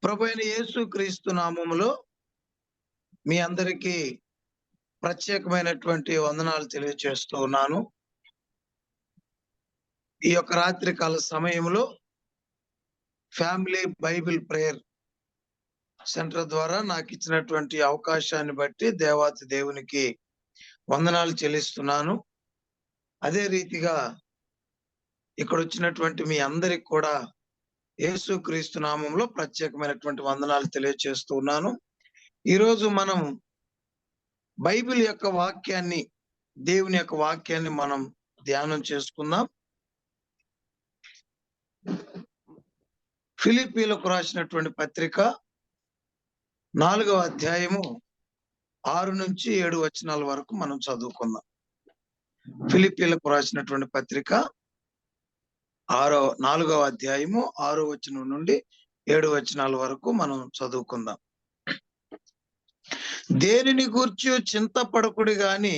ప్రభువైన యేసుక్రీస్తు నామములో మీ అందరికీ ప్రత్యేకమైనటువంటి వందనాలు తెలియజేస్తూ ఉన్నాను. ఈ యొక్క రాత్రి కాల సమయంలో ఫ్యామిలీ బైబిల్ ప్రేయర్ సెంటర్ ద్వారా నాకు ఇచ్చినటువంటి అవకాశాన్ని బట్టి దేవాతి దేవునికి వందనాలు చెల్లిస్తున్నాను. అదే రీతిగా ఇక్కడ వచ్చినటువంటి మీ అందరికి కూడా యేసుక్రీస్తు నామములో ప్రత్యేకమైనటువంటి వందనాలు తెలియజేస్తూ ఉన్నాను. ఈరోజు మనం బైబిల్ యొక్క వాక్యాన్ని, దేవుని యొక్క వాక్యాన్ని మనం ధ్యానం చేసుకుందాం. ఫిలిప్పీలకు రాసినటువంటి పత్రిక 4వ అధ్యాయము 6 నుంచి 7 వచనాల వరకు మనం చదువుకుందాం. ఫిలిప్పీలకు రాసినటువంటి పత్రిక 4వ అధ్యాయము 6వ వచనం నుండి 7 వచనాల వరకు మనం చదువుకుందాం. దేనిని గూర్చి చింతపడకుడి గాని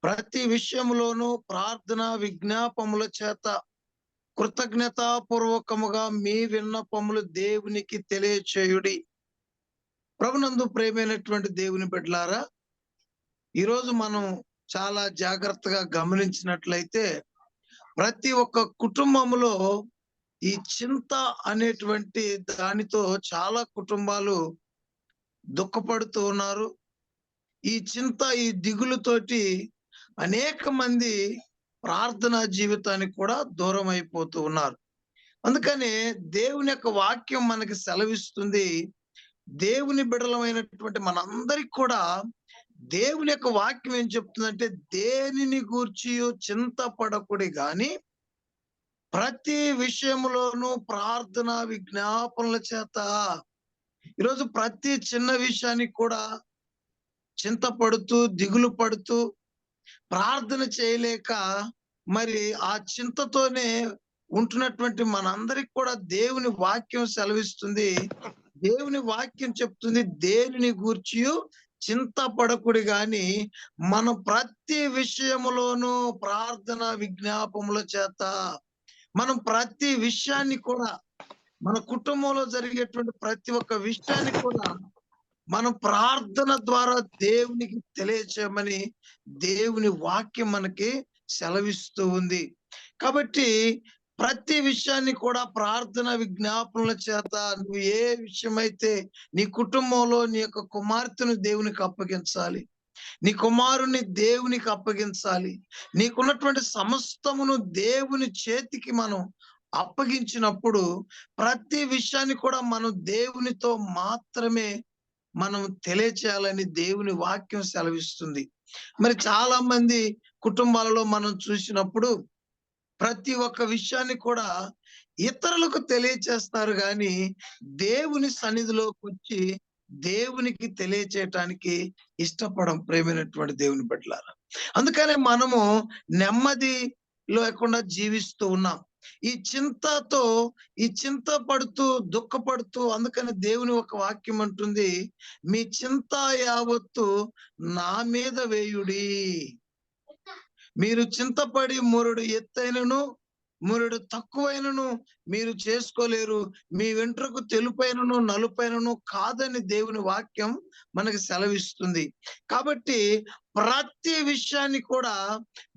ప్రతి విషయంలోనూ ప్రార్థన విజ్ఞాపముల చేత కృతజ్ఞతాపూర్వకముగా మీ విన్నపములు దేవునికి తెలియచేయుడి. ప్రభునందు ప్రేమైనటువంటి దేవుని బిడ్డలారా, ఈరోజు మనం చాలా జాగ్రత్తగా గమనించినట్లయితే ప్రతి ఒక్క కుటుంబంలో ఈ చింత అనేటువంటి దానితో చాలా కుటుంబాలు దుఃఖపడుతూ ఉన్నారు. ఈ చింత, ఈ దిగులుతోటి అనేక మంది ప్రార్థనా జీవితానికి కూడా దూరం అయిపోతూ ఉన్నారు. అందుకనే దేవుని యొక్క వాక్యం మనకి సెలవిస్తుంది, దేవుని బిడలమైనటువంటి మనందరికి కూడా దేవుని యొక్క వాక్యం ఏం చెప్తుందంటే, దేనిని గూర్చి చింతపడకుడి గాని ప్రతి విషయంలోనూ ప్రార్థన విజ్ఞాపనల చేత. ఈరోజు ప్రతి చిన్న విషయానికి కూడా చింతపడుతూ దిగులు పడుతూ ప్రార్థన చేయలేక మరి ఆ చింతతోనే ఉంటున్నటువంటి మనందరికి కూడా దేవుని వాక్యం సెలవిస్తుంది. దేవుని వాక్యం చెప్తుంది, దేనిని గూర్చి చింతపడకుడి గాని మన ప్రతి విషయములోనూ ప్రార్థన విజ్ఞాపముల చేత. మనం ప్రతి విషయాన్ని కూడా, మన కుటుంబంలో జరిగేటువంటి ప్రతి ఒక్క విషయాన్ని కూడా మనం ప్రార్థన ద్వారా దేవునికి తెలియచేయమని దేవుని వాక్యం మనకి సెలవిస్తూ ఉంది. కాబట్టి ప్రతి విషయాన్ని కూడా ప్రార్థన విజ్ఞాపనల చేత, నువ్వు ఏ విషయమైతే నీ కుటుంబంలో నీ యొక్క కుమార్తెను దేవునికి అప్పగించాలి, నీ కుమారుని దేవునికి అప్పగించాలి, నీకున్నటువంటి సమస్తమును దేవుని చేతికి మనం అప్పగించినప్పుడు ప్రతి విషయాన్ని కూడా మనం దేవునితో మాత్రమే మనం తెలియచేయాలని దేవుని వాక్యం సెలవిస్తుంది. మరి చాలా మంది కుటుంబాలలో మనం చూసినప్పుడు ప్రతి ఒక్క విషయాన్ని కూడా ఇతరులకు తెలియచేస్తారు కానీ దేవుని సన్నిధిలోకి వచ్చి దేవునికి తెలియచేయటానికి ఇష్టపడం. ప్రేమైనటువంటి దేవుని బిడ్డలారా, అందుకనే మనము నెమ్మది లేకుండా జీవిస్తూ ఉన్నాం. ఈ చింతతో, ఈ చింత పడుతూ దుఃఖపడుతూ, అందుకని దేవుని ఒక వాక్యం అంటుంది, మీ చింత యావత్తు నా మీద వేయుడి. మీరు చింతపడి మూరుడు ఎత్తైనను మూరుడు తక్కువైనను మీరు చేసుకోలేరు, మీ వెంట్రుకు తెలుపైనను నలుపైనను కాదని దేవుని వాక్యం మనకి సెలవిస్తుంది. కాబట్టి ప్రతి విషయాన్ని కూడా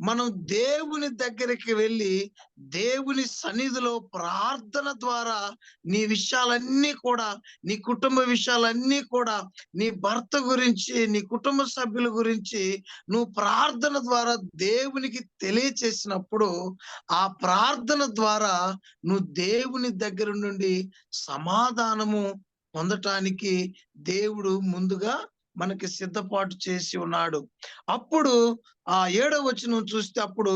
మనం దేవుని దగ్గరికి వెళ్ళి దేవుని సన్నిధిలో ప్రార్థన ద్వారా నీ విషయాలన్నీ కూడా, నీ కుటుంబ విషయాలన్నీ కూడా, నీ భర్త గురించి, నీ కుటుంబ సభ్యుల గురించి నువ్వు ప్రార్థన ద్వారా దేవునికి తెలియచేసినప్పుడు ఆ ప్రార్థన ద్వారా నువ్వు దేవుని దగ్గర నుండి సమాధానము పొందటానికి దేవుడు ముందుగా మనకి సిద్ధపాటు చేసి ఉన్నాడు. అప్పుడు ఆ 7వ వచనం చూస్తే, అప్పుడు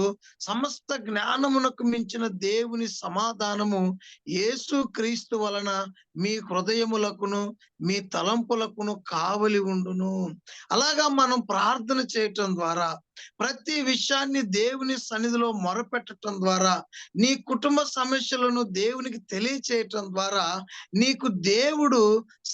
సమస్త జ్ఞానమునకు మించిన దేవుని సమాధానము యేసు క్రీస్తు వలన మీ హృదయములకును మీ తలంపులకును కావలి ఉండును. అలాగా మనం ప్రార్థన చేయటం ద్వారా, ప్రతి విషయాన్ని దేవుని సన్నిధిలో మొరపెట్టడం ద్వారా, నీ కుటుంబ సమస్యలను దేవునికి తెలియచేయటం ద్వారా నీకు దేవుడు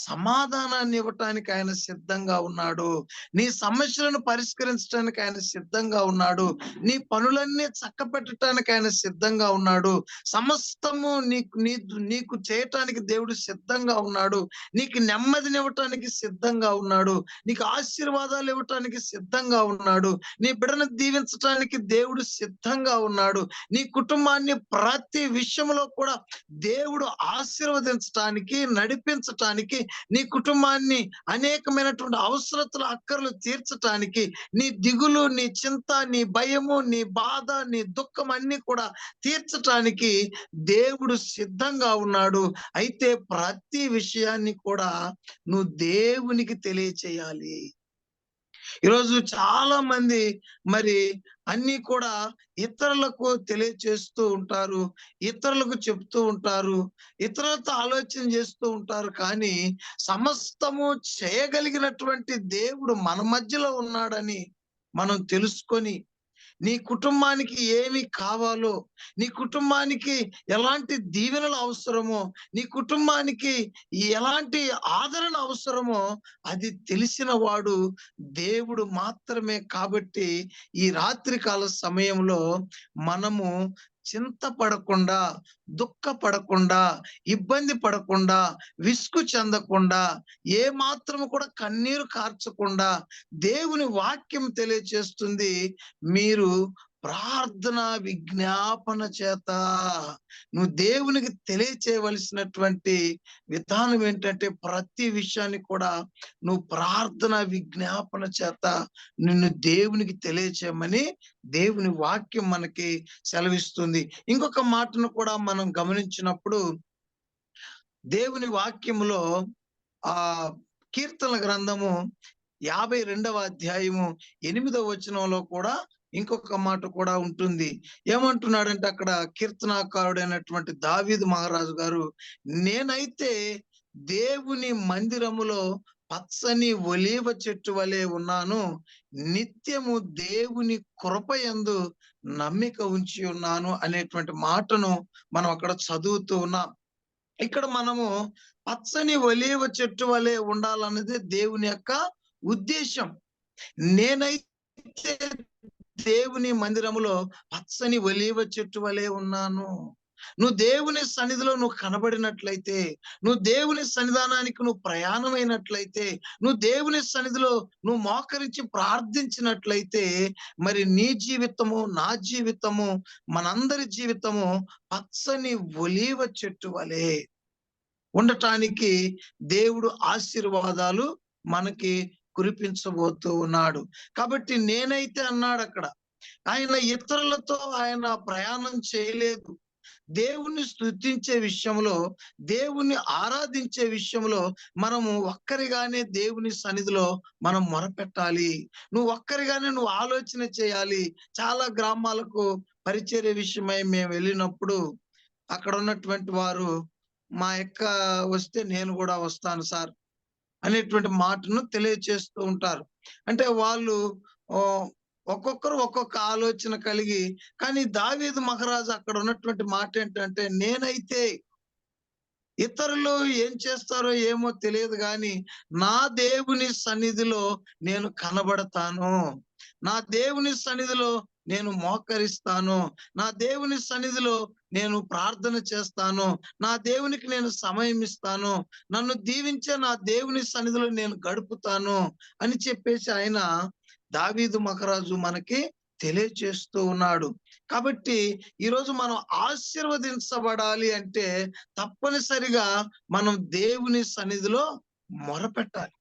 సమాధానాన్ని ఇవ్వటానికి ఆయన సిద్ధంగా ఉన్నాడు. నీ సమస్యలను పరిష్కరించడానికి ఆయన సిద్ధంగా సిద్ధంగా ఉన్నాడు. నీ పనులన్నీ చక్కబెట్టడానికి ఆయన సిద్ధంగా ఉన్నాడు. సమస్తము నీకు చేయటానికి దేవుడు సిద్ధంగా ఉన్నాడు. నీకు నెమ్మదినివ్వటానికి సిద్ధంగా ఉన్నాడు. నీకు ఆశీర్వాదాలు ఇవ్వటానికి సిద్ధంగా ఉన్నాడు. నీ బిడ్డను దీవించటానికి దేవుడు సిద్ధంగా ఉన్నాడు. నీ కుటుంబాన్ని ప్రతి విషయంలో కూడా దేవుడు ఆశీర్వదించటానికి, నడిపించటానికి, నీ కుటుంబాన్ని అనేకమైనటువంటి అవసరతలు, అక్కర్లు తీర్చటానికి, నీ దిగులు, నీ చింత, నీ భయము, నీ బాధ, నీ దుఃఖం అన్ని కూడా తీర్చటానికి దేవుడు సిద్ధంగా ఉన్నాడు. అయితే ప్రతి విషయాన్ని కూడా నువ్వు దేవునికి తెలియచేయాలి. ఈరోజు చాలా మంది మరి అన్ని కూడా ఇతరులకు తెలియచేస్తూ ఉంటారు, ఇతరులకు చెప్తూ ఉంటారు, ఇతరులతో ఆలోచన చేస్తూ ఉంటారు. కానీ సమస్తము చేయగలిగినటువంటి దేవుడు మన మధ్యలో ఉన్నాడని మనం తెలుసుకొని, నీ కుటుంబానికి ఏమి కావాలో, నీ కుటుంబానికి ఎలాంటి దీవెనలు అవసరమో, నీ కుటుంబానికి ఎలాంటి ఆదరణ అవసరమో అది తెలిసిన వాడు దేవుడు మాత్రమే. కాబట్టి ఈ రాత్రికాల సమయంలో మనము చింతపడకుండా, దుఃఖపడకుండా, ఇబ్బంది పడకుండా, విసుగు చెందకుండా, ఏ మాత్రము కూడా కన్నీరు కార్చకుండా దేవుని వాక్యం తెలియచేస్తుంది. మీరు ప్రార్థన విజ్ఞాపన చేత నువ్వు దేవునికి తెలియచేయవలసినటువంటి విధానం ఏంటంటే, ప్రతి విషయాన్ని కూడా నువ్వు ప్రార్థన విజ్ఞాపన చేత నిన్ను దేవునికి తెలియచేయమని దేవుని వాక్యం మనకి సెలవిస్తుంది. ఇంకొక మాటను కూడా మనం గమనించినప్పుడు దేవుని వాక్యములో ఆ కీర్తన గ్రంథము 52వ అధ్యాయము 8వ వచనంలో కూడా ఇంకొక మాట కూడా ఉంటుంది. ఏమంటున్నాడంటే అక్కడ కీర్తనాకారుడైనటువంటి దావీదు మహారాజు గారు, నేనైతే దేవుని మందిరములో పచ్చని ఒలీవ చెట్టు వలె ఉన్నాను, నిత్యము దేవుని కృపయందు నమ్మిక ఉంచి ఉన్నాను అనేటువంటి మాటను మనం అక్కడ చదువుతూ ఉన్నాం. ఇక్కడ మనము పచ్చని ఒలీవ చెట్టు వలె ఉండాలన్నది దేవుని యొక్క ఉద్దేశం. నేనైతే దేవుని మందిరములో పచ్చని ఒలీవ చెట్టు వలె ఉన్నాను. నువ్వు దేవుని సన్నిధిలో నువ్వు కనబడినట్లయితే, నువ్వు దేవుని సన్నిధానానికి నువ్వు ప్రయాణమైనట్లయితే, నువ్వు దేవుని సన్నిధిలో నువ్వు మోకరించి ప్రార్థించినట్లయితే, మరి నీ జీవితము, నా జీవితము, మనందరి జీవితము పచ్చని ఒలీవ చెట్టు వలె ఉండటానికి దేవుడు ఆశీర్వాదాలు మనకి కురిపించబోతూ ఉన్నాడు. కాబట్టి నేనైతే అన్నాడు అక్కడ, ఆయన ఇతరులతో ఆయన ప్రయాణం చేయలేదు. దేవుణ్ణి స్తుతించే విషయంలో, దేవుణ్ణి ఆరాధించే విషయంలో మనము ఒక్కరిగానే దేవుని సన్నిధిలో మనం మొరపెట్టాలి. నువ్వు ఒక్కరిగానే నువ్వు ఆలోచన చేయాలి. చాలా గ్రామాలకు పరిచర్య విషయమై మేము వెళ్ళినప్పుడు అక్కడ ఉన్నటువంటి వారు, మా యొక్క వస్తే నేను కూడా వస్తాను సార్ అనేటువంటి మాటను తెలియచేస్తూ ఉంటారు. అంటే వాళ్ళు ఒక్కొక్కరు ఒక్కొక్క ఆలోచన కలిగి, కానీ దావీదు మహారాజు అక్కడ ఉన్నటువంటి మాట ఏంటంటే, నేనైతే ఇతరులు ఏం చేస్తారో ఏమో తెలియదు గాని నా దేవుని సన్నిధిలో నేను కనబడతాను, నా దేవుని సన్నిధిలో నేను మోకరిస్తాను, నా దేవుని సన్నిధిలో నేను ప్రార్థన చేస్తాను, నా దేవునికి నేను సమయం ఇస్తాను, నన్ను దీవించే నా దేవుని సన్నిధిలో నేను గడుపుతాను అని చెప్పేసి ఆయన దావీదు మహారాజు మనకి తెలియచేస్తూ ఉన్నాడు. కాబట్టి ఈరోజు మనం ఆశీర్వదించబడాలి అంటే తప్పనిసరిగా మనం దేవుని సన్నిధిలో మొరపెట్టాలి,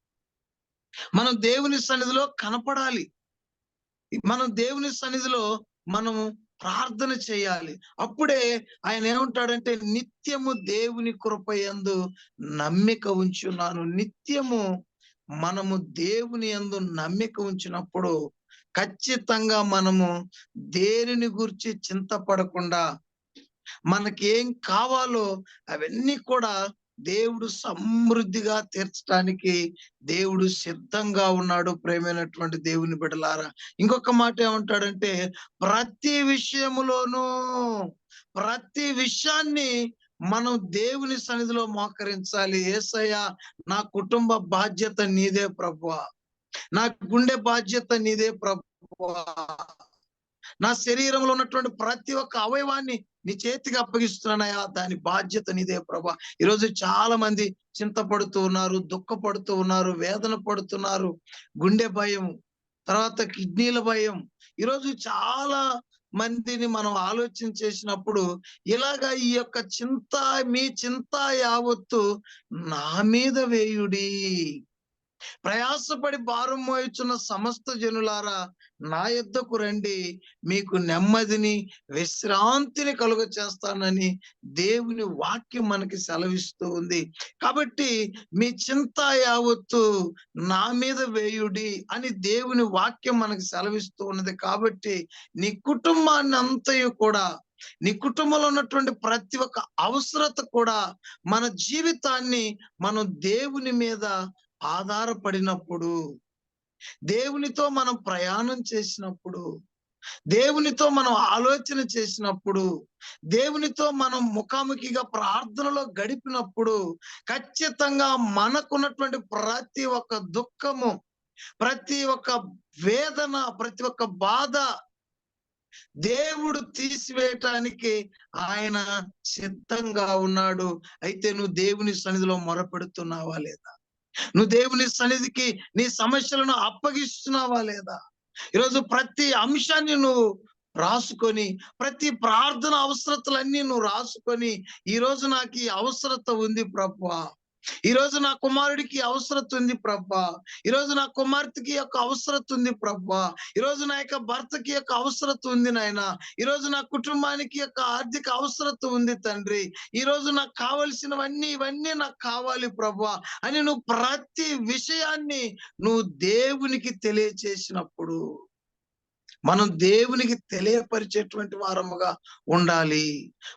మనం దేవుని సన్నిధిలో కనపడాలి, మనం దేవుని సన్నిధిలో మనము ప్రార్థన చేయాలి. అప్పుడే ఆయన ఏమంటాడంటే, నిత్యము దేవుని కృపయందు నమ్మిక ఉంచున్నాను. నిత్యము మనము దేవుని యందు నమ్మిక ఉంచినప్పుడు ఖచ్చితంగా మనము దేనిని గురించి చింతపడకుండా, మనకేం కావాలో అవన్నీ కూడా దేవుడు సమృద్ధిగా తీర్చడానికి దేవుడు సిద్ధంగా ఉన్నాడు. ప్రేమైనటువంటి దేవుని బిడ్డలారా, ఇంకొక మాట ఏమంటాడంటే, ప్రతి విషయములోనూ ప్రతి విషయాన్ని మనం దేవుని సన్నిధిలో మోకరించాలి. యేసయ్యా, నా కుటుంబ బాధ్యత నీదే ప్రభువా, నా గుండె బాధ్యత నీదే ప్రభు, ప్రభువా. నా శరీరంలో ఉన్నటువంటి ప్రతి ఒక్క అవయవాన్ని నీ చేతికి అప్పగిస్తున్నానయ్యా. దాని బాధ్యత నీదే ప్రభా. ఈరోజు చాలా మంది చింతపడుతూ ఉన్నారు, దుఃఖపడుతూ ఉన్నారు, వేదన పడుతున్నారు. గుండె భయం, తర్వాత కిడ్నీల భయం. ఈరోజు చాలా మందిని మనం ఆలోచన చేసినప్పుడు ఇలాగా ఈ యొక్క చింత, మీ చింత యావత్తు నా మీద వేయుడి. ప్రయాసపడి భారం మోయుచున్న సమస్త జనులారా నా యొద్దకు రండి, మీకు నెమ్మదిని విశ్రాంతిని కలుగ చేస్తానని దేవుని వాక్యం మనకి సెలవిస్తూ ఉంది. కాబట్టి మీ చింత యావత్తు నా మీద వేయుడి అని దేవుని వాక్యం మనకి సెలవిస్తూ ఉన్నది. కాబట్టి నీ కుటుంబాన్ని అంతయు కూడా, నీ కుటుంబంలో ఉన్నటువంటి ప్రతి ఒక్క అవసరత కూడా, మన జీవితాన్ని మనం దేవుని మీద ఆధారపడినప్పుడు, దేవునితో మనం ప్రయాణం చేసినప్పుడు, దేవునితో మనం ఆలోచన చేసినప్పుడు, దేవునితో మనం ముఖాముఖిగా ప్రార్థనలో గడిపినప్పుడు ఖచ్చితంగా మనకున్నటువంటి ప్రతి ఒక్క దుఃఖము, ప్రతి ఒక్క వేదన, ప్రతి ఒక్క బాధ దేవుడు తీసివేయటానికి ఆయన సిద్ధంగా ఉన్నాడు. అయితే నువ్వు దేవుని సన్నిధిలో మొరపెడుతున్నావా లేదా? నువ్వు దేవుని సన్నిధికి నీ సమస్యలను అప్పగిస్తున్నావా లేదా? ఈరోజు ప్రతి అంశాన్ని నువ్వు రాసుకొని, ప్రతి ప్రార్థన అవసరతలన్నీ నువ్వు రాసుకొని, ఈరోజు నాకు ఈ అవసరత ఉంది ప్రభువా, ఈరోజు నా కుమారుడికి అవసరత ఉంది ప్రభా, ఈరోజు నా కుమార్తెకి యొక్క అవసరత ఉంది ప్రభా, ఈరోజు నా యొక్క భర్తకి యొక్క అవసరత ఉంది నాయన, ఈరోజు నా కుటుంబానికి యొక్క ఆర్థిక అవసరత ఉంది తండ్రి, ఈరోజు నాకు కావలసినవన్నీ ఇవన్నీ నాకు కావాలి ప్రభా అని నువ్వు ప్రతి విషయాన్ని నువ్వు దేవునికి తెలియచేసినప్పుడు మనం దేవునికి తెలియపరిచేటువంటి వారముగా ఉండాలి.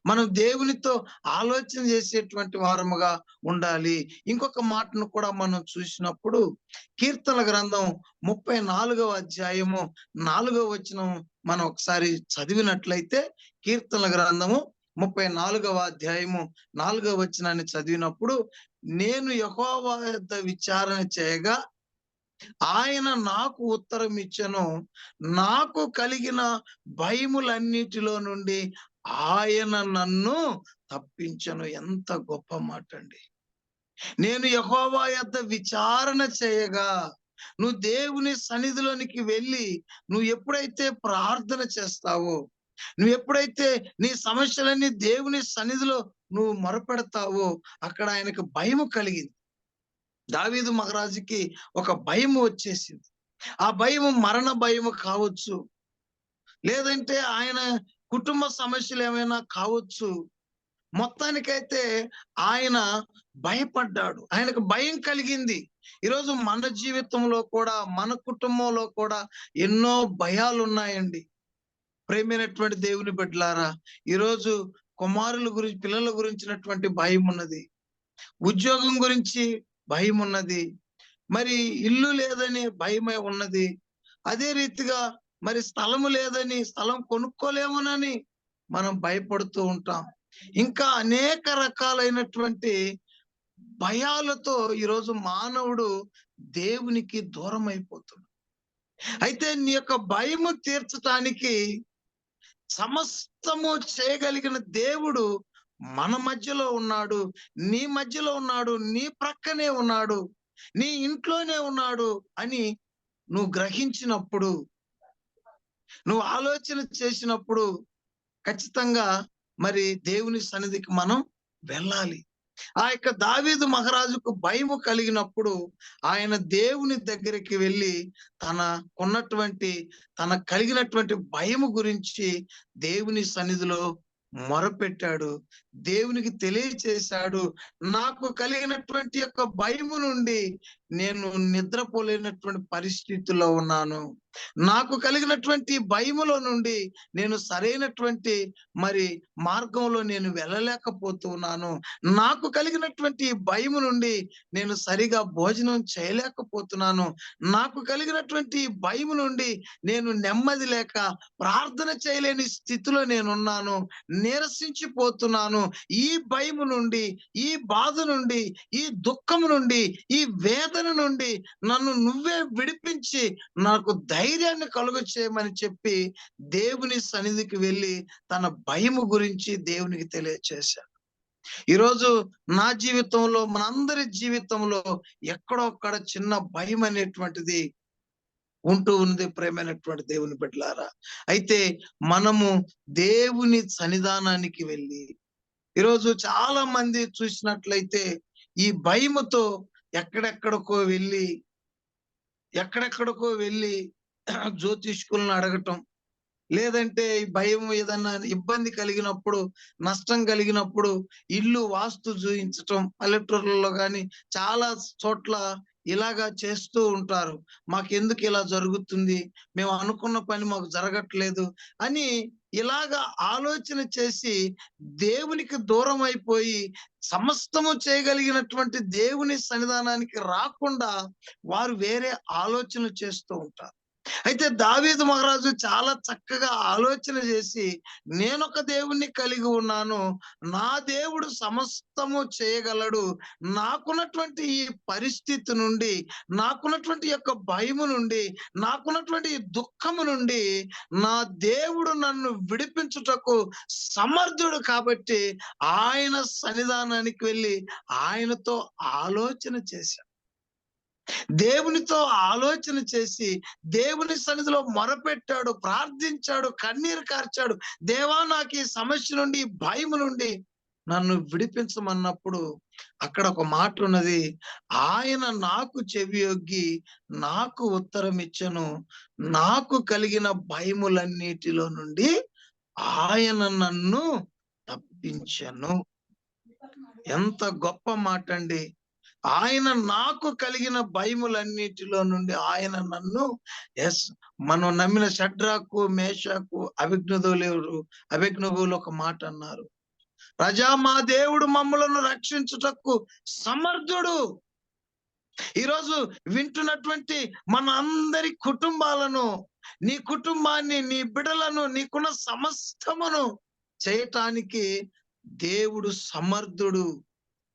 మనం దేవునితో ఆలోచన చేసేటువంటి వారముగా ఉండాలి. ఇంకొక మాటను కూడా మనం చూసినప్పుడు కీర్తనల గ్రంథం 34వ అధ్యాయము 4వ వచనం మనం ఒకసారి చదివినట్లయితే, కీర్తనల గ్రంథము 34వ అధ్యాయము 4వ వచనాన్ని చదివినప్పుడు, నేను యెహోవా యొద్ద విచారణ చేయగా ఆయన నాకు ఉత్తరం ఇచ్చెను, నాకు కలిగిన భయములన్నిటిలో నుండి ఆయన నన్ను తప్పించెను. ఎంత గొప్ప మాట అండి. నేను యెహోవా యొద్ద విచారణ చేయగా, నువ్వు దేవుని సన్నిధిలోనికి వెళ్ళి నువ్వు ఎప్పుడైతే ప్రార్థన చేస్తావో, నువ్వు ఎప్పుడైతే నీ సమస్యలన్నీ దేవుని సన్నిధిలో నువ్వు మొరపెడతావో, అక్కడ ఆయనకు భయము కలిగింది. దావీదు మహారాజుకి ఒక భయం వచ్చేసింది. ఆ భయము మరణ భయము కావచ్చు, లేదంటే ఆయన కుటుంబ సమస్యలు ఏమైనా కావచ్చు. మొత్తానికైతే ఆయన భయపడ్డాడు, ఆయనకు భయం కలిగింది. ఈరోజు మన జీవితంలో కూడా, మన కుటుంబంలో కూడా ఎన్నో భయాలు ఉన్నాయండి. ప్రేమైనటువంటి దేవుని బిడ్డలారా, ఈరోజు కుమారుల గురించి, పిల్లల గురించినటువంటి భయం ఉన్నది, ఉద్యోగం గురించి భయం ఉన్నది, మరి ఇల్లు లేదని భయమే ఉన్నది, అదే రీతిగా మరి స్థలము లేదని, స్థలం కొనుక్కోలేమోనని మనం భయపడుతూ ఉంటాం. ఇంకా అనేక రకాలైనటువంటి భయాలతో ఈరోజు మానవుడు దేవునికి దూరం అయిపోతున్నాడు. అయితే నీ యొక్క భయము తీర్చటానికి సమస్తము చేయగలిగిన దేవుడు మన మధ్యలో ఉన్నాడు, నీ మధ్యలో ఉన్నాడు, నీ ప్రక్కనే ఉన్నాడు, నీ ఇంట్లోనే ఉన్నాడు అని నువ్వు గ్రహించినప్పుడు, నువ్వు ఆలోచన చేసినప్పుడు ఖచ్చితంగా మరి దేవుని సన్నిధికి మనం వెళ్ళాలి. ఆ యొక్క దావీదు మహారాజుకు భయము కలిగినప్పుడు ఆయన దేవుని దగ్గరికి వెళ్ళి తన కలిగినటువంటి భయము గురించి దేవుని సన్నిధిలో మొరపెట్టాడు, దేవునికి తెలియచేశాడు. నాకు కలిగినటువంటి యొక్క భయము నుండి నేను నిద్రపోలేనటువంటి పరిస్థితుల్లో ఉన్నాను, నాకు కలిగినటువంటి భయములో నుండి నేను సరైనటువంటి మరి మార్గంలో నేను వెళ్ళలేకపోతున్నాను, నాకు కలిగినటువంటి భయము నుండి నేను సరిగా భోజనం చేయలేకపోతున్నాను, నాకు కలిగినటువంటి భయము నుండి నేను నెమ్మది లేక ప్రార్థన చేయలేని స్థితిలో నేనున్నాను, నీరసించిపోతున్నాను. ఈ భయము నుండి, ఈ బాధ నుండి, ఈ దుఃఖము నుండి, ఈ వేదన నుండి నన్ను నువ్వే విడిపించి నాకు ధైర్యాన్ని కలుగచేయమని చెప్పి దేవుని సన్నిధికి వెళ్ళి తన భయము గురించి దేవునికి తెలియచేశాడు. ఈరోజు నా జీవితంలో, మనందరి జీవితంలో ఎక్కడో ఒక్కడ చిన్న భయం అనేటువంటిది ఉంటూ ఉంది ప్రేమైనటువంటి దేవుని బిడ్డలారా. అయితే మనము దేవుని సన్నిధానానికి వెళ్ళి, ఈరోజు చాలా మంది చూసినట్లయితే ఈ భయముతో ఎక్కడెక్కడికో వెళ్ళి ఎక్కడెక్కడికో వెళ్ళి జ్యోతిష్కులను అడగటం, లేదంటే ఈ భయం ఏదన్నా ఇబ్బంది కలిగినప్పుడు, నష్టం కలిగినప్పుడు ఇల్లు వాస్తు చూయించటం పల్లెటూర్లలో గాని చాలా చోట్ల ఇలాగా చేస్తూ ఉంటారు. మాకెందుకు ఇలా జరుగుతుంది? మేము అనుకున్న పని మాకు జరగట్లేదు అని ఇలాగా ఆలోచన చేసి దేవునికి దూరం అయిపోయి సమస్తము చేయగలిగినటువంటి దేవుని సన్నిధానానికి రాకుండా వారు వేరే ఆలోచనలు చేస్తూ ఉంటారు. అయితే దావీదు మహారాజు చాలా చక్కగా ఆలోచన చేసి, నేనొక దేవుణ్ణి కలిగి ఉన్నాను, నా దేవుడు సమస్తము చేయగలడు, నాకున్నటువంటి ఈ పరిస్థితి నుండి, నాకున్నటువంటి యొక్క భయము నుండి, నాకున్నటువంటి ఈ దుఃఖము నుండి నా దేవుడు నన్ను విడిపించుటకు సమర్థుడు కాబట్టి ఆయన సన్నిధానానికి వెళ్ళి ఆయనతో ఆలోచన చేశాడు. దేవునితో ఆలోచన చేసి దేవుని సన్నిధిలో మొరపెట్టాడు, ప్రార్థించాడు, కన్నీరు కార్చాడు. దేవా, నాకు ఈ సమస్య నుండి, ఈ భయం నుండి నన్ను విడిపించమన్నప్పుడు అక్కడ ఒక మాట ఉన్నది, ఆయన నాకు చెవియొగ్గి నాకు ఉత్తరం ఇచ్చెను, నాకు కలిగిన భయములన్నిటిలో నుండి ఆయన నన్ను తప్పించెను. ఎంత గొప్ప మాట అండి. ఆయన నాకు కలిగిన భయములన్నిటిలో నుండి ఆయన నన్ను మనం నమ్మిన షడ్రాకు, మేషాకు, అభిజ్ఞగోలు ఒక మాట అన్నారు, ప్రజా మా దేవుడు మమ్మలను రక్షించుటకు సమర్థుడు. ఈరోజు వింటున్నటువంటి మన అందరి కుటుంబాలను, నీ కుటుంబాన్ని, నీ బిడ్డలను, నీకున్న సమస్తమును చేయటానికి దేవుడు సమర్థుడు.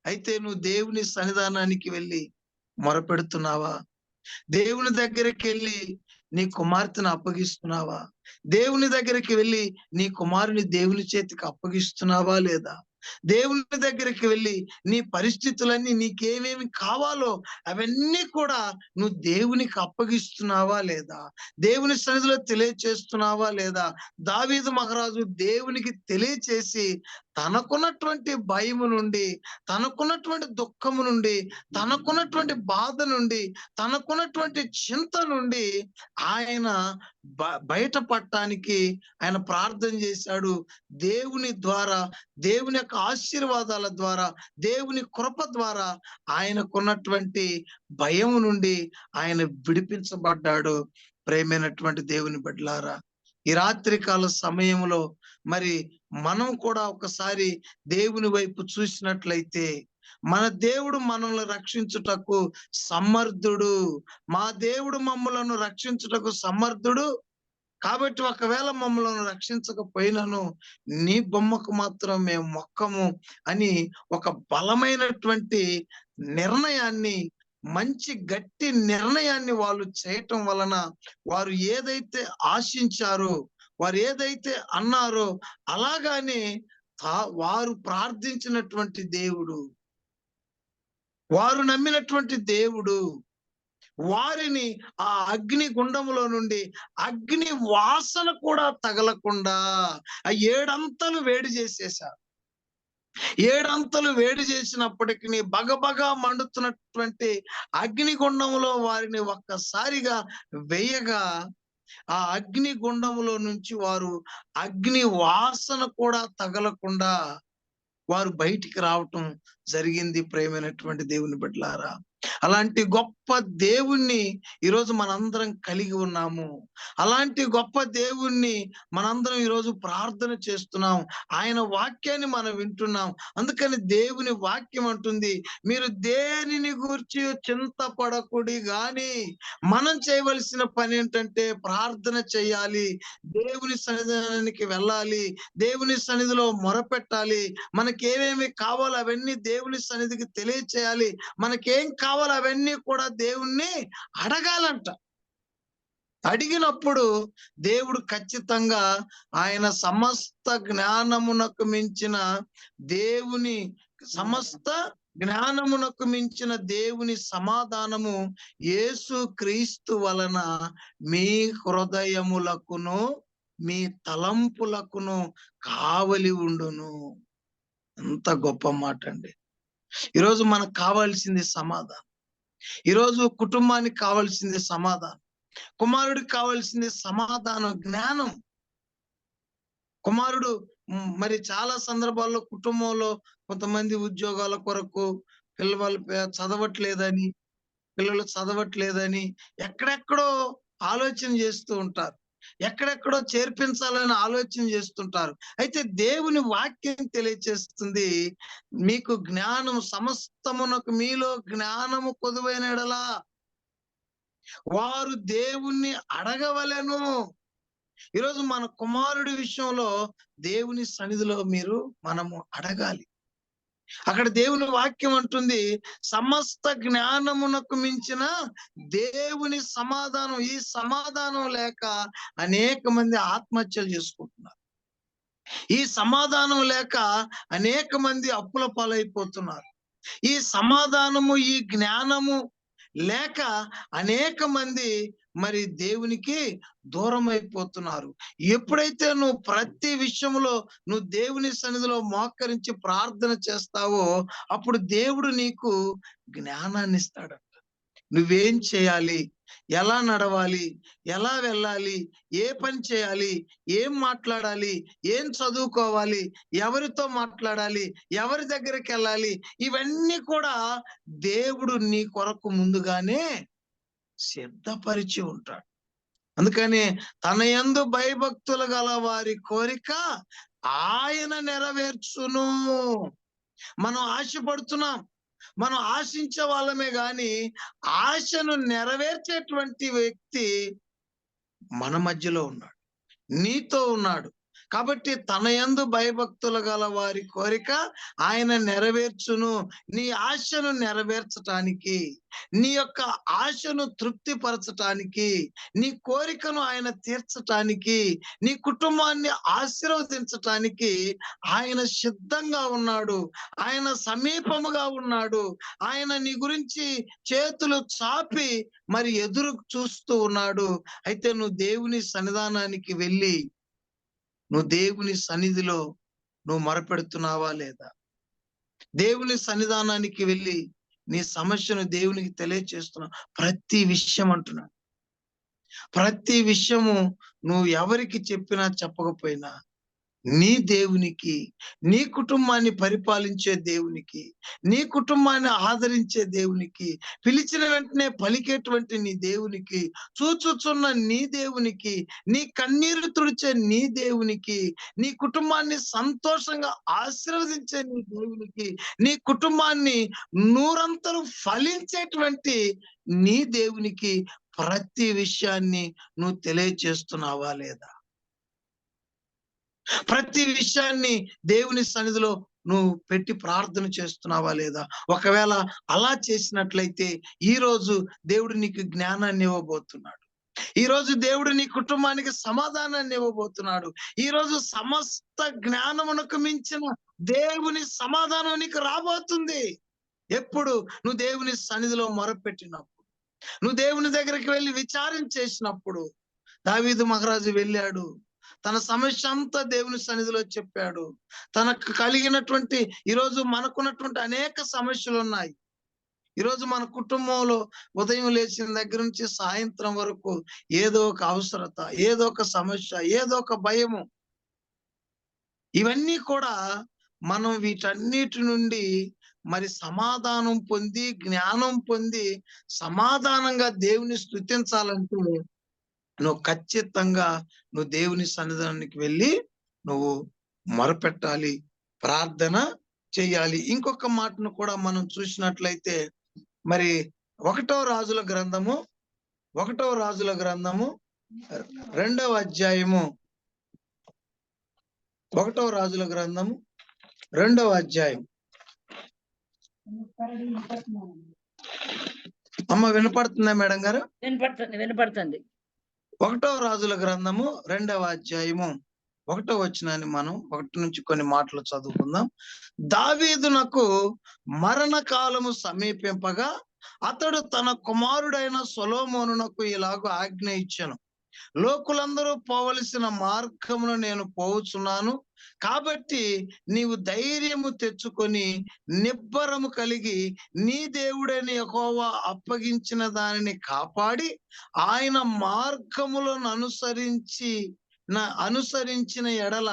అయితే నువ్వు దేవుని సన్నిధానానికి వెళ్ళి మొరపెడుతున్నావా? దేవుని దగ్గరికి వెళ్ళి నీ కుమార్తెను అప్పగిస్తున్నావా? దేవుని దగ్గరికి వెళ్ళి నీ కుమారుని దేవుని చేతికి అప్పగిస్తున్నావా లేదా? దేవుని దగ్గరికి వెళ్ళి నీ పరిస్థితులన్నీ, నీకేమేమి కావాలో అవన్నీ కూడా నువ్వు దేవునికి అప్పగిస్తున్నావా లేదా? దేవుని సన్నిధిలో తెలియచేస్తున్నావా లేదా? దావీదు మహారాజు దేవునికి తెలియచేసి తనకున్నటువంటి భయము నుండి, తనకున్నటువంటి దుఃఖము నుండి, తనకున్నటువంటి బాధ నుండి, తనకున్నటువంటి చింత నుండి ఆయన బయటపడటానికి ఆయన ప్రార్థన చేశాడు. దేవుని ద్వారా, దేవుని యొక్క ఆశీర్వాదాల ద్వారా, దేవుని కృప ద్వారా ఆయనకున్నటువంటి భయం నుండి ఆయన విడిపించబడ్డాడు. ప్రేమైనటువంటి దేవుని బిడ్డలారా, ఈ రాత్రికాల సమయంలో మరి మనం కూడా ఒకసారి దేవుని వైపు చూసినట్లయితే, మన దేవుడు మనల్ని రక్షించుటకు సమర్థుడు. మా దేవుడు మమ్మలను రక్షించుటకు సమర్థుడు కాబట్టి ఒకవేళ మమ్మల్ని రక్షించకపోయినను నీ బొమ్మకు మాత్రం మేము మొక్కము అని ఒక బలమైనటువంటి నిర్ణయాన్ని, మంచి గట్టి నిర్ణయాన్ని వాళ్ళు చేయటం వలన వారు ఏదైతే ఆశించారో, వారు ఏదైతే అన్నారో అలాగానే వారు ప్రార్థించినటువంటి దేవుడు, వారు నమ్మినటువంటి దేవుడు వారిని ఆ అగ్ని గుండములో నుండి అగ్ని వాసన కూడా తగలకుండా ఆ 7 అంతలు వేడి చేసేశారు. 7 అంతలు వేడి చేసినప్పటికీ బగబగా మండుతున్నటువంటి అగ్ని గుండములో వారిని ఒక్కసారిగా వేయగా ఆ అగ్ని గుండములో నుంచి వారు అగ్ని వాసన కూడా తగలకుండా వారు బయటికి రావటం జరిగింది. ప్రేమైనటువంటి దేవుని బిడ్డలారా, అలాంటి గొప్ప దేవుణ్ణి ఈరోజు మనందరం కలిగి ఉన్నాము. అలాంటి గొప్ప దేవుణ్ణి మనందరం ఈరోజు ప్రార్థన చేస్తున్నాం. ఆయన వాక్యాన్ని మనం వింటున్నాం. అందుకని దేవుని వాక్యం అంటుంది, మీరు దేనిని గూర్చి చింతపడకుడి గాని మనం చేయవలసిన పని ఏంటంటే ప్రార్థన చేయాలి, దేవుని సన్నిధానానికి వెళ్ళాలి, దేవుని సన్నిధిలో మొరపెట్టాలి. మనకేమేమి కావాలో అవన్నీ దేవుని సన్నిధికి తెలియచేయాలి. మనకేం కావాలో అవన్నీ కూడా దేవుణ్ణి అడగాలంట. అడిగినప్పుడు దేవుడు ఖచ్చితంగా ఆయన సమస్త జ్ఞానమునకు మించిన దేవుని సమస్త జ్ఞానమునకు మించిన దేవుని సమాధానము యేసు క్రీస్తు వలన మీ హృదయములకును మీ తలంపులకును కావలి ఉండును. ఎంత గొప్ప మాట అండి. ఈరోజు మనకు కావాల్సింది సమాధానం. ఈరోజు కుటుంబానికి కావాల్సింది సమాధానం. కుమారుడికి కావాల్సింది సమాధానం, జ్ఞానం. కుమారుడు మరి చాలా సందర్భాల్లో కుటుంబంలో కొంతమంది ఉద్యోగాల కొరకు పిల్లలు చదవట్లేదని ఎక్కడెక్కడో ఆలోచన చేస్తూ ఉంటారు. ఎక్కడెక్కడో చేర్పించాలని ఆలోచన చేస్తుంటారు. అయితే దేవుని వాక్యం తెలియచేస్తుంది, మీకు జ్ఞానం సమస్తమునకు మీలో జ్ఞానము కొదువైన యెడల వారు దేవుణ్ణి అడగవలెను. ఈరోజు మన కుమారుడి విషయంలో దేవుని సన్నిధిలో మనము అడగాలి. అక్కడ దేవుని వాక్యం అంటుంది, సమస్త జ్ఞానమునకు మించిన దేవుని సమాధానం. ఈ సమాధానం లేక అనేక మంది ఆత్మహత్యలు చేసుకుంటున్నారు. ఈ సమాధానం లేక అనేక మంది అప్పుల పాలైపోతున్నారు. ఈ సమాధానము ఈ జ్ఞానము లేక అనేక మంది మరి దేవునికి దూరం అయిపోతున్నారు. ఎప్పుడైతే నువ్వు ప్రతి విషయంలో నువ్వు దేవుని సన్నిధిలో మోకరించి ప్రార్థన చేస్తావో అప్పుడు దేవుడు నీకు జ్ఞానాన్ని ఇస్తాడు. నువ్వేం చేయాలి, ఎలా నడవాలి, ఎలా వెళ్ళాలి, ఏ పని చేయాలి, ఏం మాట్లాడాలి, ఏం చదువుకోవాలి, ఎవరితో మాట్లాడాలి, ఎవరి దగ్గరికి వెళ్ళాలి, ఇవన్నీ కూడా దేవుడు నీ కొరకు ముందుగానే సిద్ధపరిచి ఉంటాడు. అందుకని తన యందు భయభక్తులు గల వారి కోరిక ఆయన నెరవేర్చును. మనం ఆశపడుతున్నాం, మనం ఆశించే వాళ్ళమే గాని ఆశను నెరవేర్చేటువంటి వ్యక్తి మన మధ్యలో ఉన్నాడు, నీతో ఉన్నాడు. కాబట్టి తన యందు భయభక్తులు గల వారి కోరిక ఆయన నెరవేర్చును. నీ ఆశను నెరవేర్చటానికి, నీ యొక్క ఆశను తృప్తిపరచటానికి, నీ కోరికను ఆయన తీర్చటానికి, నీ కుటుంబాన్ని ఆశీర్వదించటానికి ఆయన సిద్ధంగా ఉన్నాడు. ఆయన సమీపముగా ఉన్నాడు. ఆయన నీ గురించి చేతులు చాపి మరి ఎదురు చూస్తూ ఉన్నాడు. అయితే నువ్వు దేవుని సన్నిధానానికి వెళ్ళి నువ్వు దేవుని సన్నిధిలో నువ్వు మొరపెడుతున్నావా లేదా? దేవుని సన్నిధానానికి వెళ్ళి నీ సమస్యను దేవునికి తెలియచేస్తున్నావు. ప్రతి విషయం అంటున్నాడు, ప్రతి విషయము నువ్వు ఎవరికి చెప్పినా చెప్పకపోయినా నీ దేవునికి, నీ కుటుంబాన్ని పరిపాలించే దేవునికి, నీ కుటుంబాన్ని ఆదరించే దేవునికి, పిలిచిన వెంటనే పలికేటువంటి నీ దేవునికి, చూచుచున్న నీ దేవునికి, నీ కన్నీరు తుడిచే నీ దేవునికి, నీ కుటుంబాన్ని సంతోషంగా ఆశీర్వదించే నీ దేవునికి, నీ కుటుంబాన్ని నూరంతలు ఫలించేటువంటి నీ దేవునికి ప్రతి విషయాన్ని నువ్వు తెలియచేస్తున్నావా లేదా? ప్రతి విషయాన్ని దేవుని సన్నిధిలో నువ్వు పెట్టి ప్రార్థన చేస్తున్నావా లేదా? ఒకవేళ అలా చేసినట్లయితే ఈ రోజు దేవుడు నీకు జ్ఞానాన్ని ఇవ్వబోతున్నాడు. ఈ రోజు దేవుడు నీ కుటుంబానికి సమాధానాన్ని ఇవ్వబోతున్నాడు. ఈ రోజు సమస్త జ్ఞానమునకు మించిన దేవుని సమాధానం నీకు రాబోతుంది. ఎప్పుడు నువ్వు దేవుని సన్నిధిలో మొరపెట్టినప్పుడు, నువ్వు దేవుని దగ్గరికి వెళ్ళి విచారణ చేసినప్పుడు. దావీదు మహారాజు వెళ్ళాడు, తన సమస్య అంతా దేవుని సన్నిధిలో చెప్పాడు. తనకు కలిగినటువంటి ఈరోజు మనకున్నటువంటి అనేక సమస్యలు ఉన్నాయి. ఈరోజు మన కుటుంబంలో ఉదయం లేచిన దగ్గర నుంచి సాయంత్రం వరకు ఏదో ఒక అవసరత, ఏదో ఒక సమస్య, ఏదో ఒక భయము. ఇవన్నీ కూడా మనం వీటన్నిటి నుండి మరి సమాధానం పొంది, జ్ఞానం పొంది సమాధానంగా దేవుని స్తుతించాలంటే నువ్వు ఖచ్చితంగా నువ్వు దేవుని సన్నిధానానికి వెళ్ళి నువ్వు మొరపెట్టాలి, ప్రార్థన చేయాలి. ఇంకొక మాటను కూడా మనం చూసినట్లయితే మరి 1వ రాజుల గ్రంథము 2వ అధ్యాయము 1వ రాజుల గ్రంథము 2వ అధ్యాయం. అమ్మ వినపడుతుందా మేడం గారు? వినపడుతుంది. ఒకటవ రాజుల గ్రంథము 2వ అధ్యాయము 1వ వచనాన్ని మనం 1 నుంచి కొన్ని మాటలు చదువుకుందాం. దావీదునకు మరణ కాలము సమీపింపగా అతడు తన కుమారుడైన సొలొమోనునకు ఇలాగ ఆజ్ఞ ఇచ్చెను. లోకులందరూ పోవలసిన మార్గమును నేను పోవుచున్నాను. కాబట్టి నీవు ధైర్యము తెచ్చుకొని నిబ్బరము కలిగి నీ దేవుడైన యెహోవా అప్పగించిన దానిని కాపాడి ఆయన మార్గములను అనుసరించిన ఎడల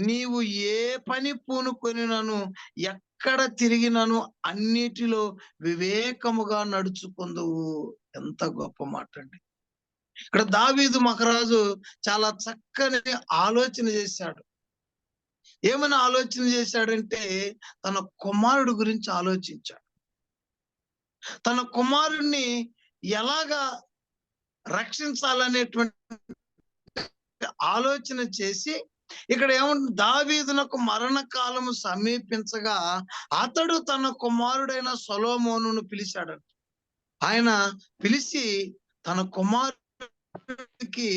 నీవు ఏ పని పూనుకొనినను ఎక్కడ తిరిగినను అన్నిటిలో వివేకముగా నడుచుకొందువు. ఎంత గొప్ప మాట అండి. ఇక్కడ దావీదు మహారాజు చాలా చక్కని ఆలోచన చేశాడు. ఏమని ఆలోచన చేశాడంటే తన కుమారుడు గురించి ఆలోచించాడు. తన కుమారుణ్ణి ఎలాగా రక్షించాలనేటువంటి ఆలోచన చేసి ఇక్కడ ఏమంటుంది, దావీదునకు మరణ కాలము సమీపించగా అతడు తన కుమారుడైన సొలొమోనును పిలిచాడంట. ఆయన పిలిచి తన కుమారుడికి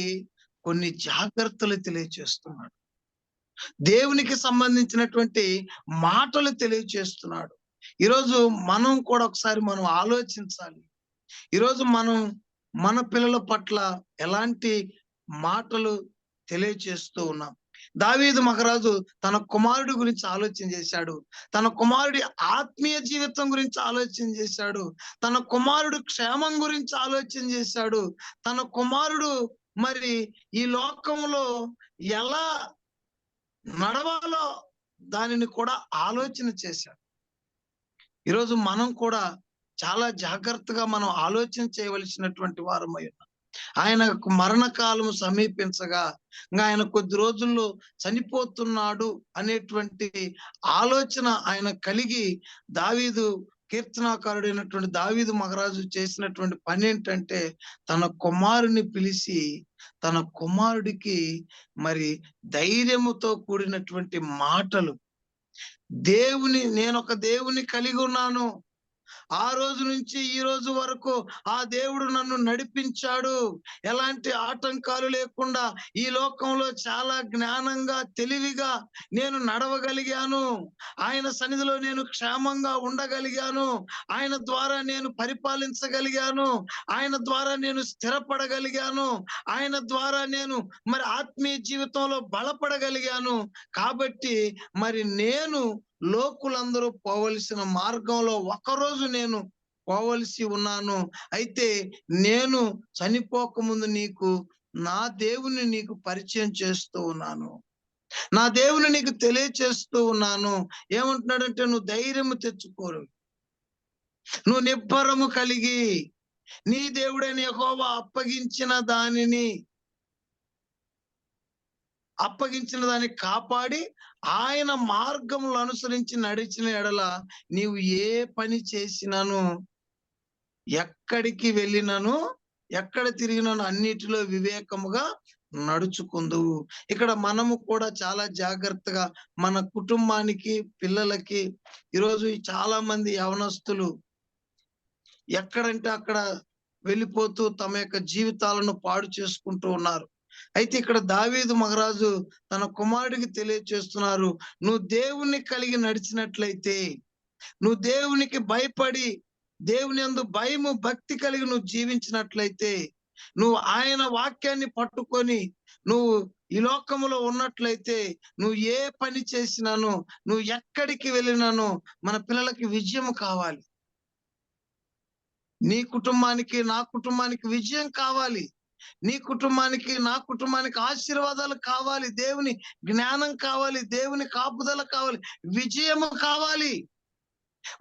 కొన్ని జాగ్రత్తలు తెలియచేస్తున్నాడు. దేవునికి సంబంధించినటువంటి మాటలు తెలియచేస్తున్నాడు. ఈరోజు మనం కూడా ఒకసారి మనం ఆలోచించాలి. ఈరోజు మనం మన పిల్లల పట్ల ఎలాంటి మాటలు తెలియచేస్తూ ఉన్నాం. దావీదు మహారాజు తన కుమారుడి గురించి ఆలోచన చేశాడు. తన కుమారుడి ఆత్మీయ జీవితం గురించి ఆలోచన చేశాడు. తన కుమారుడు క్షేమం గురించి ఆలోచన చేశాడు. తన కుమారుడు మరి ఈ లోకంలో ఎలా నడవాలో దానిని కూడా ఆలోచన చేశాడు. ఈరోజు మనం కూడా చాలా జాగ్రత్తగా మనం ఆలోచన చేయవలసినటువంటి వారమై ఉన్నాం. ఆయనకు మరణకాలం సమీపించగా ఇంకా ఆయన కొద్ది రోజుల్లో చనిపోతున్నాడు అనేటువంటి ఆలోచన ఆయన కలిగి దావీదు కీర్తనాకారుడైనటువంటి దావీదు మహారాజు చేసినటువంటి పని ఏంటంటే తన కుమారుని పిలిచి తన కుమారుడికి మరి ధైర్యముతో కూడినటువంటి మాటలు, నేను ఒక దేవుని కలిగి ఉన్నాను, ఆ రోజు నుంచి ఈ రోజు వరకు ఆ దేవుడు నన్ను నడిపించాడు, ఎలాంటి ఆటంకాలు లేకుండా ఈ లోకంలో చాలా జ్ఞానంగా తెలివిగా నేను నడవగలిగాను, ఆయన సన్నిధిలో నేను క్షేమంగా ఉండగలిగాను, ఆయన ద్వారా నేను పరిపాలించగలిగాను, ఆయన ద్వారా నేను స్థిరపడగలిగాను, ఆయన ద్వారా నేను మరి ఆత్మీయ జీవితంలో బలపడగలిగాను. కాబట్టి మరి నేను లోకులందరూ పోవలసిన మార్గంలో ఒకరోజు నేను పోవలసి ఉన్నాను. అయితే నేను చనిపోకముందు నా దేవుని నీకు పరిచయం చేస్తూ ఉన్నాను, నా దేవుని నీకు తెలియచేస్తూ ఉన్నాను. ఏమంటున్నాడంటే నువ్వు ధైర్యము తెచ్చుకోరు, నువ్వు నిబ్బరము కలిగి నీ దేవుడైన యెహోవా అప్పగించిన దాన్ని కాపాడి ఆయన మార్గములు అనుసరించి నడిచిన ఎడల నీవు ఏ పని చేసినను ఎక్కడికి వెళ్ళినను ఎక్కడ తిరిగినను అన్నిటిలో వివేకముగా నడుచుకుందువు. ఇక్కడ మనము కూడా చాలా జాగ్రత్తగా మన కుటుంబానికి పిల్లలకి ఈరోజు చాలా మంది యవనస్తులు ఎక్కడంటే అక్కడ వెళ్ళిపోతూ తమ యొక్క జీవితాలను పాడు చేసుకుంటూ ఉన్నారు. అయితే ఇక్కడ దావీదు మహారాజు తన కుమారుడికి తెలియచేస్తున్నారు, నువ్వు దేవుణ్ణి కలిగి నడిచినట్లయితే, నువ్వు దేవునికి భయపడి దేవుని యందు భయము భక్తి కలిగి నువ్వు జీవించినట్లయితే, నువ్వు ఆయన వాక్యాన్ని పట్టుకొని నువ్వు ఈ లోకములో ఉన్నట్లయితే, నువ్వు ఏ పని చేసినాను, నువ్వు ఎక్కడికి వెళ్ళినాను మన పిల్లలకి విజయం కావాలి, నీ కుటుంబానికి నా కుటుంబానికి విజయం కావాలి, నీ కుటుంబానికి నా కుటుంబానికి ఆశీర్వాదాలు కావాలి, దేవుని జ్ఞానం కావాలి, దేవుని కాపుదల కావాలి, విజయము కావాలి.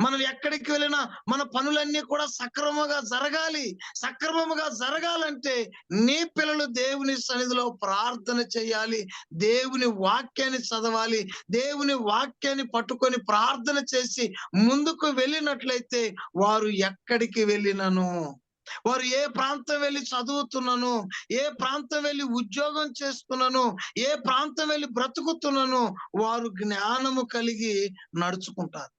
మనం ఎక్కడికి వెళ్ళినా మన పనులన్నీ కూడా సక్రమముగా జరగాలంటే నీ పిల్లలు దేవుని సన్నిధిలో ప్రార్థన చేయాలి, దేవుని వాక్యాన్ని చదవాలి, దేవుని వాక్యాన్ని పట్టుకొని ప్రార్థన చేసి ముందుకు వెళ్ళినట్లయితే వారు ఎక్కడికి వెళ్ళినను, వారు ఏ ప్రాంతం వెళ్ళి చదువుతున్నాను, ఏ ప్రాంతం వెళ్ళి ఉద్యోగం చేస్తున్నాను, ఏ ప్రాంతం వెళ్ళి బ్రతుకుతున్నాను, వారు జ్ఞానము కలిగి నడుచుకుంటారు,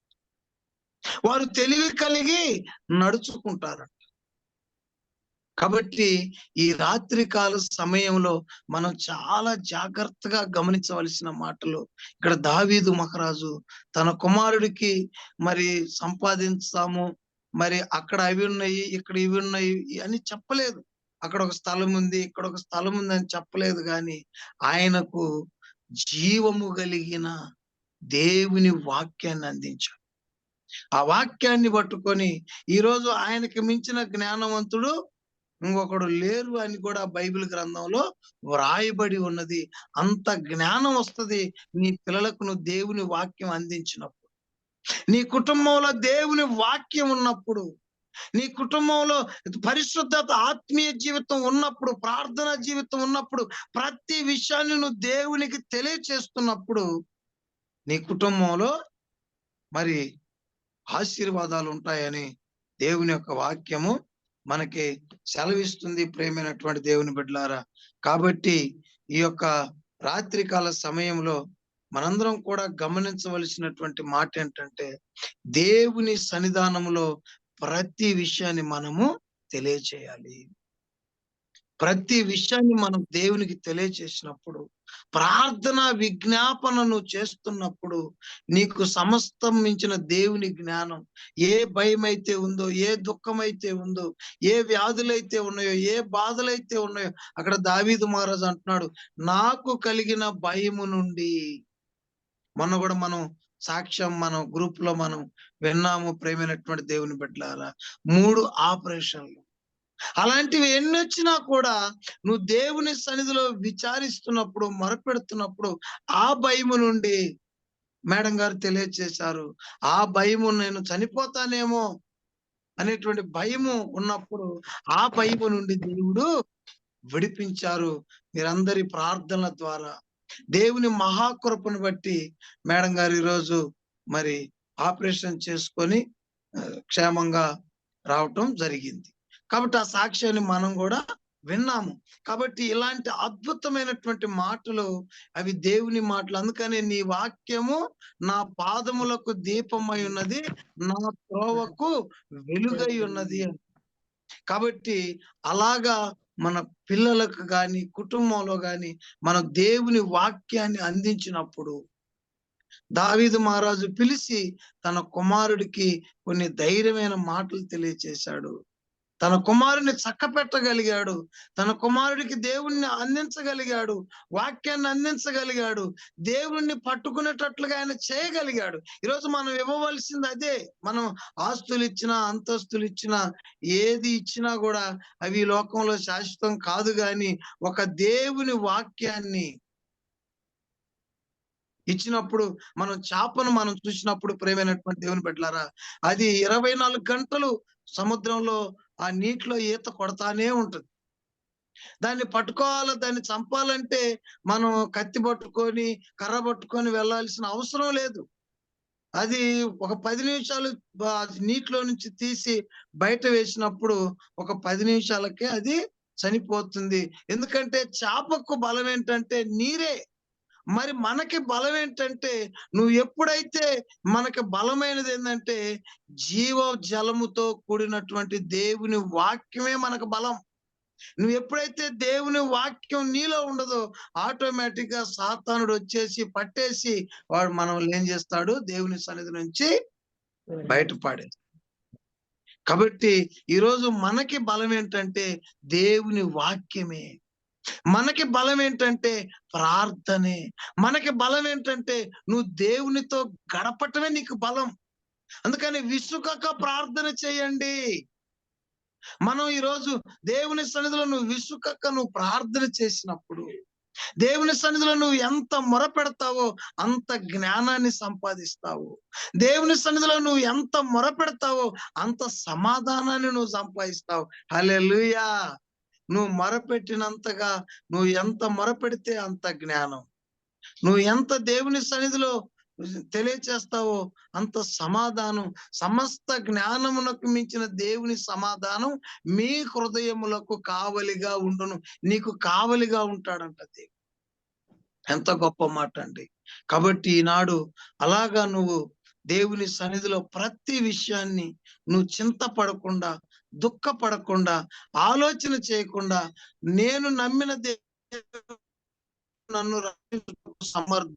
వారు తెలివి కలిగి నడుచుకుంటారు. కాబట్టి ఈ రాత్రి కాల సమయంలో మనం చాలా జాగ్రత్తగా గమనించవలసిన మాటలు. ఇక్కడ దావీదు మహారాజు తన కుమారుడికి మరి సంపాదించాము, మరి అక్కడ అవి ఉన్నాయి, ఇక్కడ ఇవి ఉన్నాయి అని చెప్పలేదు. అక్కడ ఒక స్థలం ఉంది, ఇక్కడ ఒక స్థలం ఉంది అని చెప్పలేదు గాని ఆయనకు జీవము కలిగిన దేవుని వాక్యాన్ని అందించాడు. ఆ వాక్యాన్ని పట్టుకొని ఈరోజు ఆయనకి మించిన జ్ఞానవంతుడు ఇంకొకడు లేరు అని కూడా బైబిల్ గ్రంథంలో వ్రాయబడి ఉన్నది. అంత జ్ఞానం వస్తది నీ పిల్లలకు నువ్వు దేవుని వాక్యం అందించినప్పుడు. నీ కుటుంబంలో దేవుని వాక్యం ఉన్నప్పుడు, నీ కుటుంబంలో పరిశుద్ధత, ఆత్మీయ జీవితం ఉన్నప్పుడు, ప్రార్థన జీవితం ఉన్నప్పుడు, ప్రతి విషయాన్ని నువ్వు దేవునికి తెలియచేస్తున్నప్పుడు నీ కుటుంబంలో మరి ఆశీర్వాదాలు ఉంటాయని దేవుని యొక్క వాక్యము మనకి సెలవిస్తుంది. ప్రేమైనటువంటి దేవుని బిడ్డలారా, కాబట్టి ఈ యొక్క రాత్రికాల సమయంలో మనందరం కూడా గమనించవలసినటువంటి మాట ఏంటంటే, దేవుని సన్నిధానంలో ప్రతి విషయాన్ని మనము తెలియచేయాలి. ప్రతి విషయాన్ని మనం దేవునికి తెలియచేసినప్పుడు, ప్రార్థన విజ్ఞాపనను చేస్తున్నప్పుడు నీకు సమస్తం మించిన దేవుని జ్ఞానం, ఏ భయమైతే ఉందో, ఏ దుఃఖమైతే ఉందో, ఏ వ్యాధులైతే ఉన్నాయో, ఏ బాధలైతే ఉన్నాయో, అక్కడ దావీదు మహారాజు అంటున్నాడు, నాకు కలిగిన భయము నుండి. మొన్న కూడా మనం సాక్ష్యం మనం గ్రూప్ లో మనం విన్నాము. ప్రేమైనటువంటి దేవుని బిడ్డలారా, 3 ఆపరేషన్లు అలాంటివి ఎన్నొచ్చినా కూడా నువ్వు దేవుని సన్నిధిలో విచారిస్తున్నప్పుడు, మొరపెడుతున్నప్పుడు ఆ భయము నుండి మేడం గారు తెలియచేశారు. ఆ భయము, నేను చనిపోతానేమో అనేటువంటి భయము ఉన్నప్పుడు ఆ భయము నుండి దేవుడు విడిపించారు. మీరందరి ప్రార్థనల ద్వారా దేవుని మహాకృపను బట్టి మేడం గారు ఈరోజు మరి ఆపరేషన్ చేసుకొని క్షేమంగా రావటం జరిగింది. కాబట్టి ఆ సాక్ష్యాన్ని మనం కూడా విన్నాము. కాబట్టి ఇలాంటి అద్భుతమైనటువంటి మాటలు అవి దేవుని మాటలు. అందుకని నీ వాక్యము నా పాదములకు దీపమై ఉన్నది, నా త్రోవకు వెలుగై ఉన్నది అని. కాబట్టి అలాగా మన పిల్లలకు గాని, కుటుంబంలో గాని మనం దేవుని వాక్యాన్ని అందించినప్పుడు దావీదు మహారాజు పిలిచి తన కుమారుడికి కొన్ని ధైర్యమైన మాటలు తెలియచేశాడు. తన కుమారుని చక్కపెట్టగలిగాడు. తన కుమారుడికి దేవుణ్ణి అందించగలిగాడు. వాక్యాన్ని అందించగలిగాడు. దేవుణ్ణి పట్టుకునేటట్లుగా ఆయన చేయగలిగాడు. ఈరోజు మనం ఇవ్వవలసింది అదే. మనం ఆస్తులు ఇచ్చినా, అంతస్తులు ఇచ్చినా, ఏది ఇచ్చినా కూడా అవి ఈ లోకంలో శాశ్వతం కాదు. గాని ఒక దేవుని వాక్యాన్ని ఇచ్చినప్పుడు, మనం చేపను మనం చూసినప్పుడు ప్రేమైనటువంటి దేవుని బిడ్డలారా, అది 24 గంటలు సముద్రంలో ఆ నీటిలో ఈత కొడతానే ఉంటది. దాన్ని పట్టుకోవాలి, దాన్ని చంపాలంటే మనం కత్తి పట్టుకొని, కర్ర పట్టుకొని వెళ్ళాల్సిన అవసరం లేదు. అది ఒక 10 నిమిషాలు నీటిలో నుంచి తీసి బయట వేసినప్పుడు ఒక 10 నిమిషాలకే అది చనిపోతుంది. ఎందుకంటే చేపకు బలం ఏంటంటే నీరే. మరి మనకి బలం ఏంటంటే, నువ్వు ఎప్పుడైతే, మనకి బలమైనది ఏంటంటే జీవ జలముతో కూడినటువంటి దేవుని వాక్యమే మనకు బలం. నువ్వు ఎప్పుడైతే దేవుని వాక్యం నీలో ఉండదో ఆటోమేటిక్ గా సాతానుడు వచ్చేసి పట్టేసి వాడు మనల్ని ఏం చేస్తాడు, దేవుని సన్నిధి నుంచి బయటపడేస్తాడు. కాబట్టి ఈరోజు మనకి బలం ఏంటంటే దేవుని వాక్యమే. మనకి బలం ఏంటంటే ప్రార్థనే. మనకి బలం ఏంటంటే నువ్వు దేవునితో గడపటమే నీకు బలం. అందుకని విసుకక ప్రార్థన చేయండి. మనం ఈరోజు దేవుని సన్నిధిలో నువ్వు విసుకక నువ్వు ప్రార్థన చేసినప్పుడు, దేవుని సన్నిధిలో నువ్వు ఎంత మొరపెడతావో అంత జ్ఞానాన్ని సంపాదిస్తావు. దేవుని సన్నిధిలో నువ్వు ఎంత మొరపెడతావో అంత సమాధానాన్ని నువ్వు సంపాదిస్తావు. హల్లెలూయా. నువ్వు మొరపెట్టినంతగా, నువ్వు ఎంత మొరపెడితే అంత జ్ఞానం. నువ్వు ఎంత దేవుని సన్నిధిలో తెలియచేస్తావో అంత సమాధానం. సమస్త జ్ఞానమునకు మించిన దేవుని సమాధానం మీ హృదయములకు కావలిగా ఉండును. నీకు కావలిగా ఉంటాడంట దేవుడు. ఎంత గొప్ప మాట అండి. కాబట్టి ఈనాడు అలాగా నువ్వు దేవుని సన్నిధిలో ప్రతి విషయాన్ని నువ్వు చింతపడకుండా దుఃఖపడకుండా, ఆలోచన చేయకుండా, నేను నమ్మిన దేవుడు నన్ను రక్షించుటకు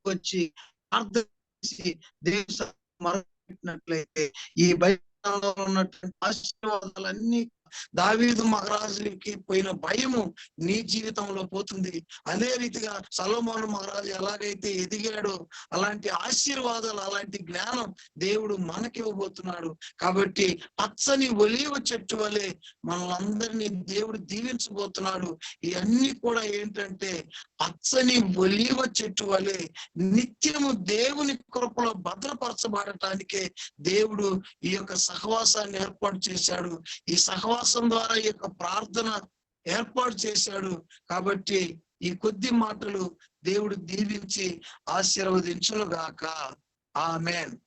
వచ్చి ప్రార్థన చేసి దేవుని సన్నిధిలో మొరపెట్టినట్లయితే ఈ బైబిల్లో ఉన్నటువంటి ఆశీర్వాదాలన్నీ, దావీదు మహారాజుకి పోయిన భయము నీ జీవితంలో పోతుంది. అదే రీతిగా సొలొమోను మహారాజు ఎలాగైతే ఎదిగాడో అలాంటి ఆశీర్వాదాలు, అలాంటి జ్ఞానం దేవుడు మనకివ్వబోతున్నాడు. కాబట్టి పచ్చని ఒలీవ చెట్టు వలె మనలందరినీ దేవుడు దీవించబోతున్నాడు. ఇవన్నీ కూడా ఏంటంటే పచ్చని ఒలీవ చెట్టు వలె నిత్యము దేవుని కృపలో భద్రపరచబడటానికే దేవుడు ఈ యొక్క సహవాసాన్ని ఏర్పాటు చేశాడు. ఈ సహవాసం ద్వారా ఈ యొక్క ప్రార్థన ఏర్పాటు చేశాడు. కాబట్టి ఈ కొద్ది మాటలు దేవుడు దీవించి ఆశీర్వదించును గాక. ఆమేన్.